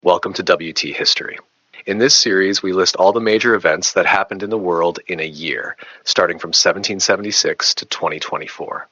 Welcome to WT History. In this series, we list all the major events that happened in the world in a year, starting from 1776 to 2024.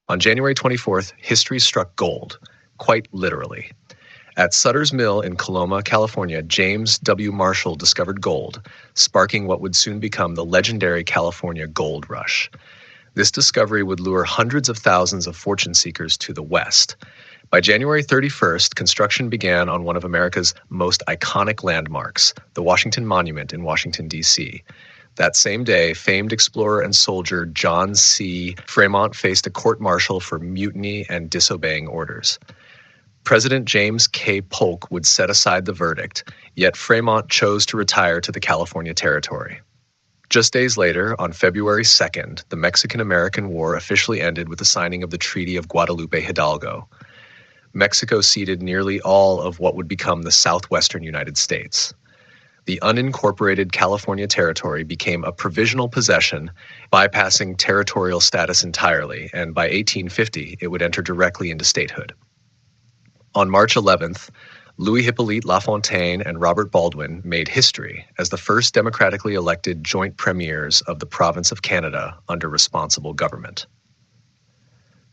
On January 24th, history struck gold, quite literally. At Sutter's Mill in Coloma, California, James W. Marshall discovered gold, sparking what would soon become the legendary California Gold Rush. This discovery would lure hundreds of thousands of fortune seekers to the West. By January 31st, construction began on one of America's most iconic landmarks, the Washington Monument in Washington, D.C. That same day, famed explorer and soldier John C. Fremont faced a court-martial for mutiny and disobeying orders. President James K. Polk would set aside the verdict, yet Fremont chose to retire to the California Territory. Just days later, on February 2nd, the Mexican-American War officially ended with the signing of the Treaty of Guadalupe Hidalgo. Mexico ceded nearly all of what would become the southwestern United States. The unincorporated California Territory became a provisional possession, bypassing territorial status entirely, and by 1850, it would enter directly into statehood. On March 11th, Louis Hippolyte Lafontaine and Robert Baldwin made history as the first democratically elected joint premiers of the province of Canada under responsible government.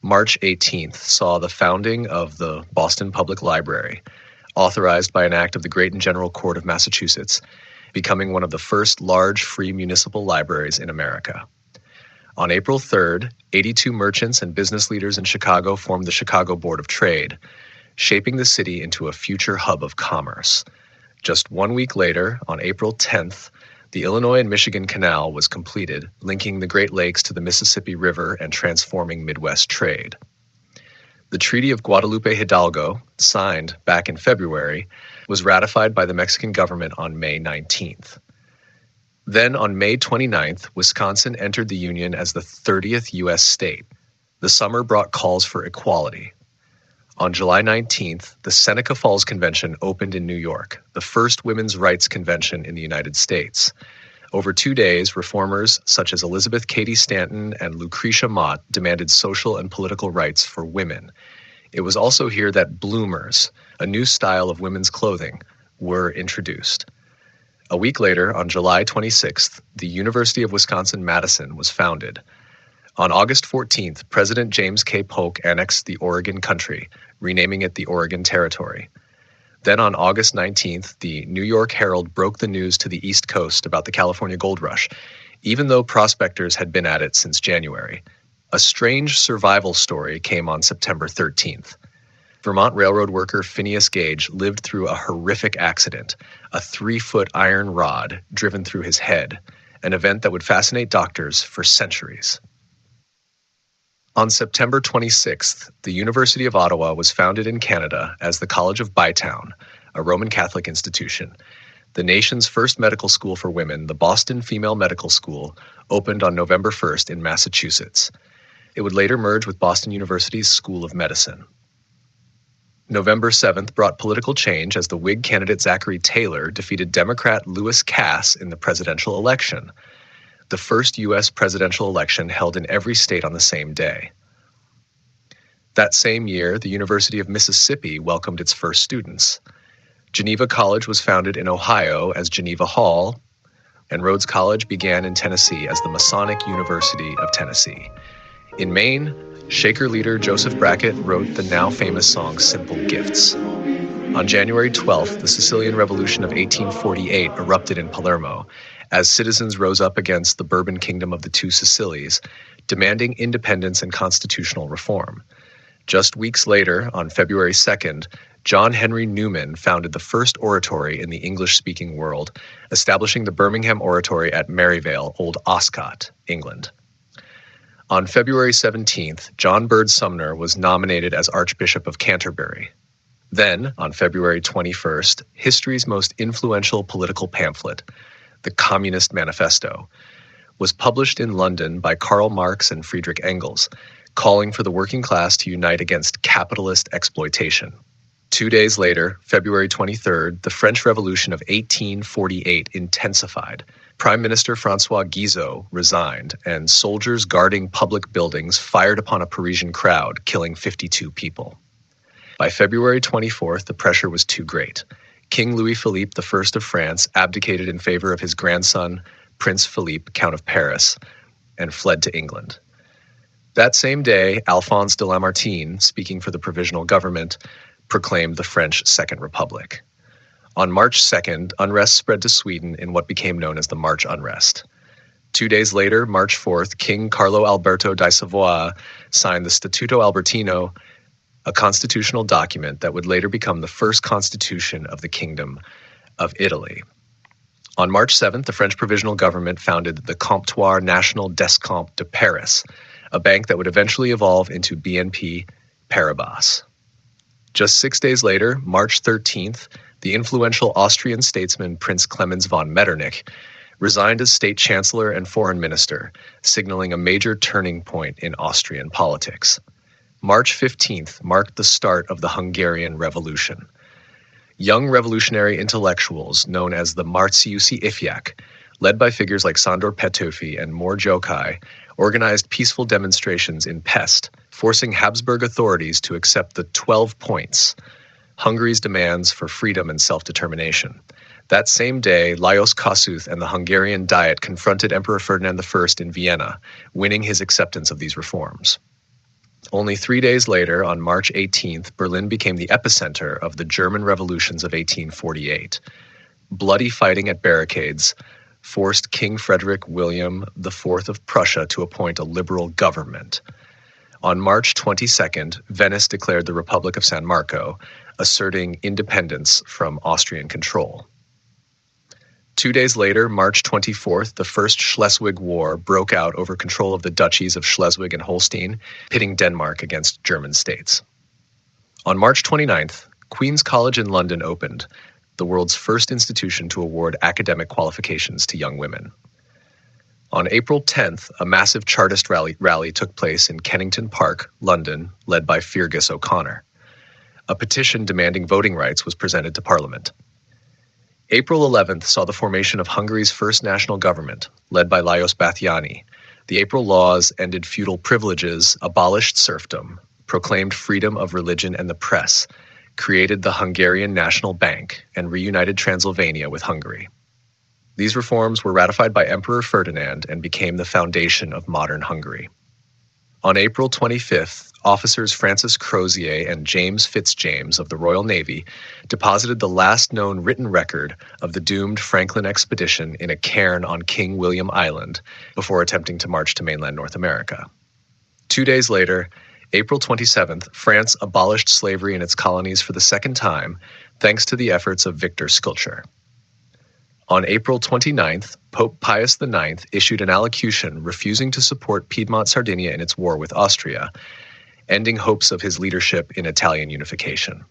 March 18th saw the founding of the Boston Public Library, authorized by an act of the Great and General Court of Massachusetts, becoming one of the first large free municipal libraries in America. On April 3rd, 82 merchants and business leaders in Chicago formed the Chicago Board of Trade, shaping the city into a future hub of commerce. Just 1 week later, on April 10th, the Illinois and Michigan Canal was completed, linking the Great Lakes to the Mississippi River and transforming Midwest trade. The Treaty of Guadalupe Hidalgo, signed back in February, was ratified by the Mexican government on May 19th. Then, on May 29th, Wisconsin entered the Union as the 30th U.S. state. The summer brought calls for equality. On July 19th, the Seneca Falls Convention opened in New York, the first women's rights convention in the United States. Over 2 days, reformers such as Elizabeth Cady Stanton and Lucretia Mott demanded social and political rights for women. It was also here that bloomers, a new style of women's clothing, were introduced. A week later, on July 26th, the University of Wisconsin-Madison was founded. On August 14th, President James K. Polk annexed the Oregon Country, renaming it the Oregon Territory. Then on August 19th, the New York Herald broke the news to the East Coast about the California Gold Rush, even though prospectors had been at it since January. A strange survival story came on September 13th. Vermont Railroad worker Phineas Gage lived through a horrific accident, a 3-foot iron rod driven through his head, an event that would fascinate doctors for centuries. On September 26th, the University of Ottawa was founded in Canada as the College of Bytown, a Roman Catholic institution. The nation's first medical school for women, the Boston Female Medical School, opened on November 1st in Massachusetts. It would later merge with Boston University's School of Medicine. November 7th brought political change as the Whig candidate Zachary Taylor defeated Democrat Lewis Cass in the presidential election, the first U.S. presidential election held in every state on the same day. That same year, the University of Mississippi welcomed its first students. Geneva College was founded in Ohio as Geneva Hall, and Rhodes College began in Tennessee as the Masonic University of Tennessee. In Maine, Shaker leader Joseph Brackett wrote the now famous song Simple Gifts. On January 12th, the Sicilian Revolution of 1848 erupted in Palermo, as citizens rose up against the Bourbon Kingdom of the Two Sicilies, demanding independence and constitutional reform. Just weeks later, on February 2nd, John Henry Newman founded the first oratory in the English-speaking world, establishing the Birmingham Oratory at Maryvale, Old Oscott, England. On February 17th, John Bird Sumner was nominated as Archbishop of Canterbury. Then, on February 21st, history's most influential political pamphlet, the Communist Manifesto, was published in London by Karl Marx and Friedrich Engels, calling for the working class to unite against capitalist exploitation. 2 days later, February 23rd, the French Revolution of 1848 intensified. Prime Minister François Guizot resigned, and soldiers guarding public buildings fired upon a Parisian crowd, killing 52 people. By February 24th, the pressure was too great. King Louis-Philippe I of France abdicated in favor of his grandson, Prince Philippe, Count of Paris, and fled to England. That same day, Alphonse de Lamartine, speaking for the provisional government, proclaimed the French Second Republic. On March 2nd, unrest spread to Sweden in what became known as the March Unrest. 2 days later, March 4th, King Carlo Alberto di Savoia signed the Statuto Albertino, a constitutional document that would later become the first constitution of the Kingdom of Italy. On March 7th, the French provisional government founded the Comptoir National d'Escompte de Paris, a bank that would eventually evolve into BNP Paribas. Just 6 days later, March 13th, the influential Austrian statesman Prince Clemens von Metternich resigned as state chancellor and foreign minister, signaling a major turning point in Austrian politics. March 15th marked the start of the Hungarian Revolution. Young revolutionary intellectuals known as the Marciusi Ifjak, led by figures like Sándor Petőfi and Mór Jókai, organized peaceful demonstrations in Pest, forcing Habsburg authorities to accept the 12 points, Hungary's demands for freedom and self-determination. That same day, Lajos Kossuth and the Hungarian Diet confronted Emperor Ferdinand I in Vienna, winning his acceptance of these reforms. Only 3 days later, on March 18th, Berlin became the epicenter of the German revolutions of 1848. Bloody fighting at barricades forced King Frederick William IV of Prussia to appoint a liberal government. On March 22nd, Venice declared the Republic of San Marco, asserting independence from Austrian control. 2 days later, March 24th, the First Schleswig War broke out over control of the duchies of Schleswig and Holstein, pitting Denmark against German states. On March 29th, Queen's College in London opened, the world's first institution to award academic qualifications to young women. On April 10th, a massive Chartist rally took place in Kennington Park, London, led by Feargus O'Connor. A petition demanding voting rights was presented to Parliament. April 11th saw the formation of Hungary's first national government, led by Lajos Batthyány. The April laws ended feudal privileges, abolished serfdom, proclaimed freedom of religion and the press, created the Hungarian National Bank, and reunited Transylvania with Hungary. These reforms were ratified by Emperor Ferdinand and became the foundation of modern Hungary. On April 25th, officers Francis Crozier and James Fitzjames of the Royal Navy deposited the last known written record of the doomed Franklin expedition in a cairn on King William Island before attempting to march to mainland North America. 2 days later, April 27th, France abolished slavery in its colonies for the second time, thanks to the efforts of Victor Schulcher. On April 29th, Pope Pius IX issued an allocution refusing to support Piedmont Sardinia in its war with Austria, ending hopes of his leadership in Italian unification.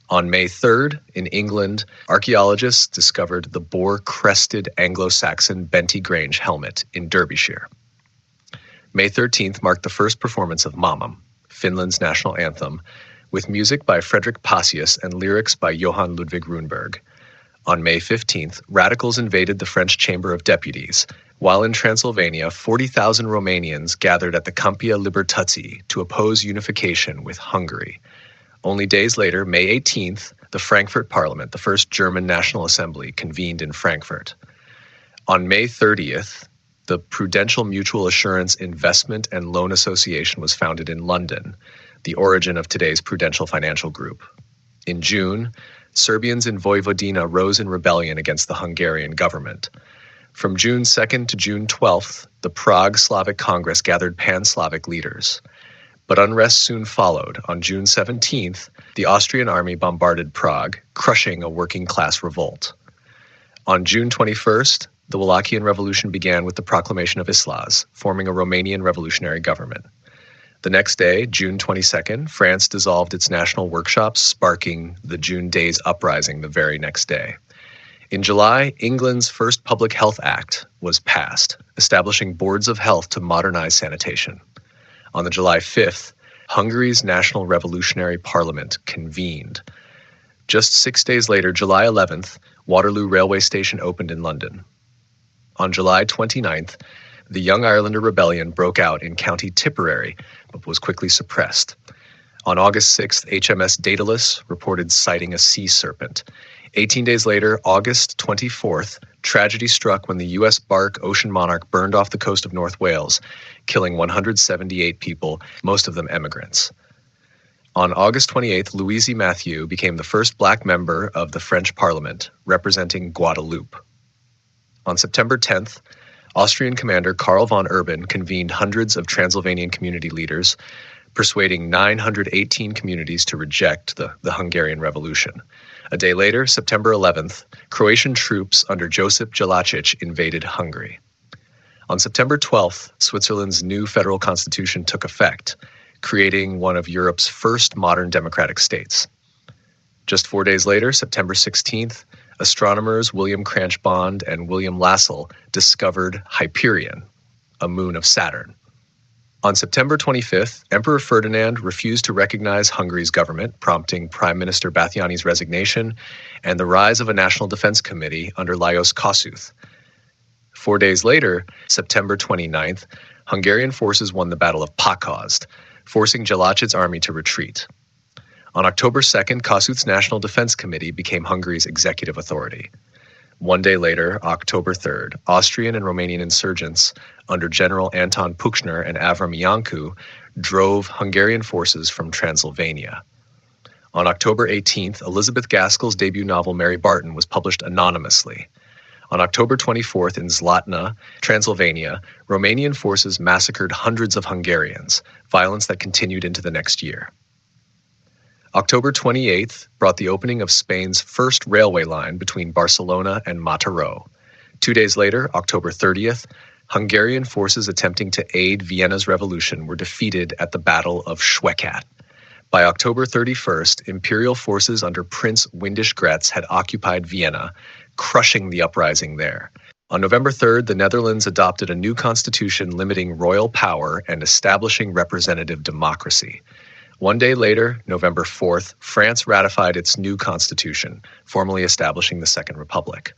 On May 3rd, in England, archaeologists discovered the boar-crested Anglo-Saxon Benty Grange helmet in Derbyshire. May 13th marked the first performance of Mamam, Finland's national anthem, with music by Frederick Pacius and lyrics by Johann Ludwig Runeberg. On May 15th, radicals invaded the French Chamber of Deputies. While in Transylvania, 40,000 Romanians gathered at the Campia Libertății to oppose unification with Hungary. Only days later, May 18th, the Frankfurt Parliament, the first German National Assembly, convened in Frankfurt. On May 30th, the Prudential Mutual Assurance Investment and Loan Association was founded in London, the origin of today's Prudential Financial Group. In June, Serbians in Vojvodina rose in rebellion against the Hungarian government. From June 2nd to June 12th, the Prague Slavic Congress gathered pan-Slavic leaders. But unrest soon followed. On June 17th, the Austrian army bombarded Prague, crushing a working-class revolt. On June 21st, the Wallachian Revolution began with the proclamation of Islas, forming a Romanian revolutionary government. The next day, June 22nd, France dissolved its national workshops, sparking the June Days Uprising the very next day. In July, England's first Public Health Act was passed, establishing boards of health to modernize sanitation. On the July 5th, Hungary's National Revolutionary Parliament convened. Just 6 days later, July 11th, Waterloo Railway Station opened in London. On July 29th, the Young Islander Rebellion broke out in County Tipperary, but was quickly suppressed. On August 6th, HMS Daedalus reported sighting a sea serpent. 18 days later, August 24th, tragedy struck when the U.S. bark Ocean Monarch burned off the coast of North Wales, killing 178 people, most of them emigrants. On August 28th, Louise Mathieu became the first black member of the French Parliament, representing Guadeloupe. On September 10th, Austrian commander Karl von Urban convened hundreds of Transylvanian community leaders, persuading 918 communities to reject the Hungarian Revolution. A day later, September 11th, Croatian troops under Josip Jelačić invaded Hungary. On September 12th, Switzerland's new federal constitution took effect, creating one of Europe's first modern democratic states. Just 4 days later, September 16th, astronomers William Cranch Bond and William Lassell discovered Hyperion, a moon of Saturn. On September 25th, Emperor Ferdinand refused to recognize Hungary's government, prompting Prime Minister Batthyány's resignation and the rise of a National Defense Committee under Lajos Kossuth. 4 days later, September 29th, Hungarian forces won the Battle of Pakosd, forcing Jelačić's army to retreat. On October 2nd, Kossuth's National Defense Committee became Hungary's executive authority. 1 day later, October 3rd, Austrian and Romanian insurgents under General Anton Puchner and Avram Iancu drove Hungarian forces from Transylvania. On October 18th, Elizabeth Gaskell's debut novel Mary Barton was published anonymously. On October 24th in Zlatna, Transylvania, Romanian forces massacred hundreds of Hungarians, violence that continued into the next year. October 28th brought the opening of Spain's first railway line between Barcelona and Mataró. 2 days later, October 30th, Hungarian forces attempting to aid Vienna's revolution were defeated at the Battle of Schwekat. By October 31st, imperial forces under Prince Windisch-Grätz had occupied Vienna, crushing the uprising there. On November 3rd, the Netherlands adopted a new constitution limiting royal power and establishing representative democracy. 1 day later, November 4th, France ratified its new constitution, formally establishing the Second Republic.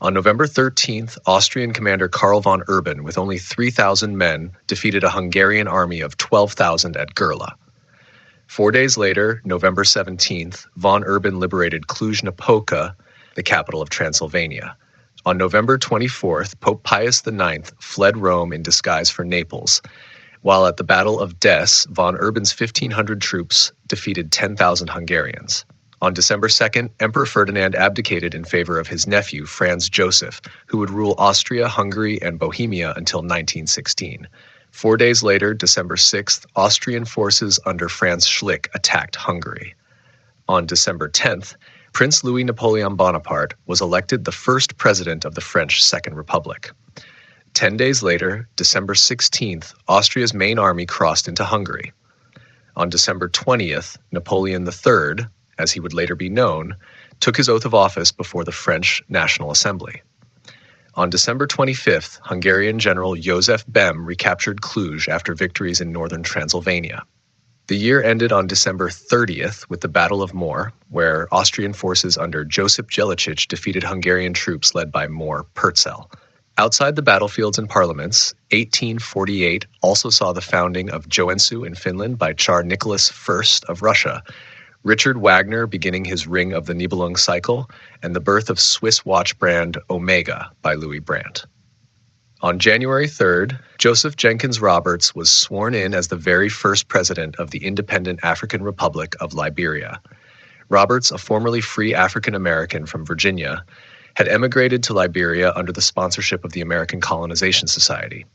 On November 13th, Austrian commander Karl von Urban, with only 3,000 men, defeated a Hungarian army of 12,000 at Gerla. 4 days later, November 17th, von Urban liberated Cluj-Napoca, the capital of Transylvania. On November 24th, Pope Pius IX fled Rome in disguise for Naples, while at the Battle of Des, von Urban's 1,500 troops defeated 10,000 Hungarians. On December 2nd, Emperor Ferdinand abdicated in favor of his nephew, Franz Joseph, who would rule Austria, Hungary, and Bohemia until 1916. 4 days later, December 6th, Austrian forces under Franz Schlick attacked Hungary. On December 10th, Prince Louis Napoleon Bonaparte was elected the first president of the French Second Republic. 10 days later, December 16th, Austria's main army crossed into Hungary. On December 20th, Napoleon III, as he would later be known, took his oath of office before the French National Assembly. On December 25th, Hungarian General József Bem recaptured Cluj after victories in northern Transylvania. The year ended on December 30th with the Battle of Mor, where Austrian forces under Josip Jelačić defeated Hungarian troops led by Mór Percel. Outside the battlefields and parliaments, 1848 also saw the founding of Joensuu in Finland by Tsar Nicholas I of Russia, Richard Wagner beginning his Ring of the Nibelung cycle, and the birth of Swiss watch brand Omega by Louis Brandt. On January 3rd, Joseph Jenkins Roberts was sworn in as the very first president of the independent African Republic of Liberia. Roberts, a formerly free African American from Virginia, had emigrated to Liberia under the sponsorship of the American Colonization Society.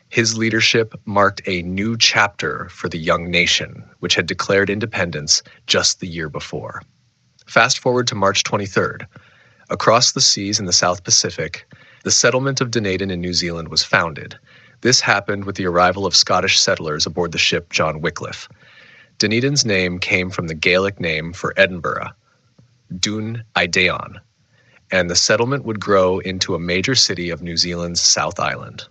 His leadership marked a new chapter for the young nation, which had declared independence just the year before. Fast forward to March 23rd. Across the seas in the South Pacific, the settlement of Dunedin in New Zealand was founded. This happened with the arrival of Scottish settlers aboard the ship John Wycliffe. Dunedin's name came from the Gaelic name for Edinburgh, Dún Aideon, and the settlement would grow into a major city of New Zealand's South Island.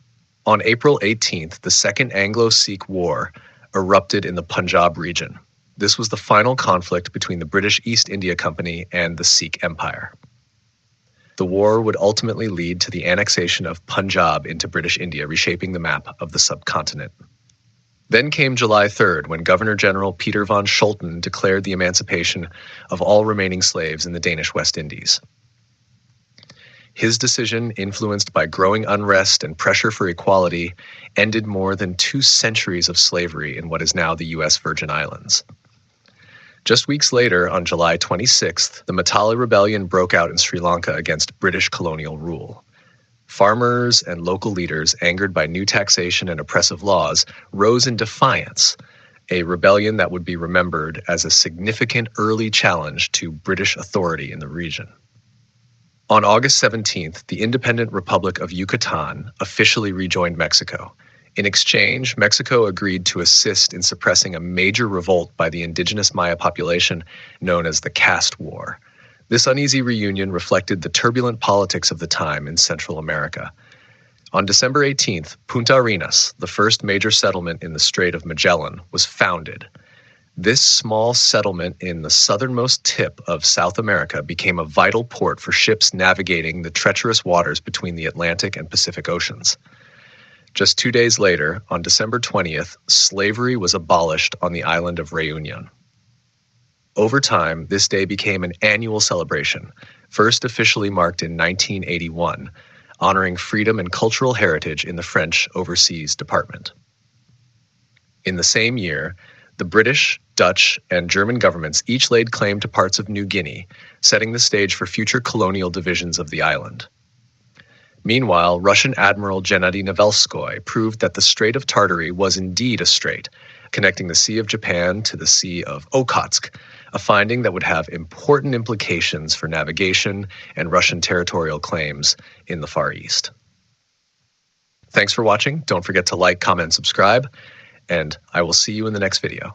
On April 18th, the Second Anglo-Sikh War erupted in the Punjab region. This was the final conflict between the British East India Company and the Sikh Empire. The war would ultimately lead to the annexation of Punjab into British India, reshaping the map of the subcontinent. Then came July 3rd, when Governor General Peter von Scholten declared the emancipation of all remaining slaves in the Danish West Indies. His decision, influenced by growing unrest and pressure for equality, ended more than 2 centuries of slavery in what is now the U.S. Virgin Islands. Just weeks later, on July 26th, the Matale Rebellion broke out in Sri Lanka against British colonial rule. Farmers and local leaders, angered by new taxation and oppressive laws, rose in defiance, a rebellion that would be remembered as a significant early challenge to British authority in the region. On August 17th, the independent Republic of Yucatan officially rejoined Mexico. In exchange, Mexico agreed to assist in suppressing a major revolt by the indigenous Maya population known as the Caste War. This uneasy reunion reflected the turbulent politics of the time in Central America. On December 18th, Punta Arenas, the first major settlement in the Strait of Magellan, was founded. This small settlement in the southernmost tip of South America became a vital port for ships navigating the treacherous waters between the Atlantic and Pacific Oceans. Just 2 days later, on December 20th, slavery was abolished on the island of Reunion. Over time, this day became an annual celebration, first officially marked in 1981, honoring freedom and cultural heritage in the French Overseas Department. In the same year, the British, Dutch, and German governments each laid claim to parts of New Guinea, setting the stage for future colonial divisions of the island. Meanwhile, Russian Admiral Gennady Nevelskoy proved that the Strait of Tartary was indeed a strait, connecting the Sea of Japan to the Sea of Okhotsk, a finding that would have important implications for navigation and Russian territorial claims in the Far East. Thanks for watching. Don't forget to like, comment, subscribe, and I will see you in the next video.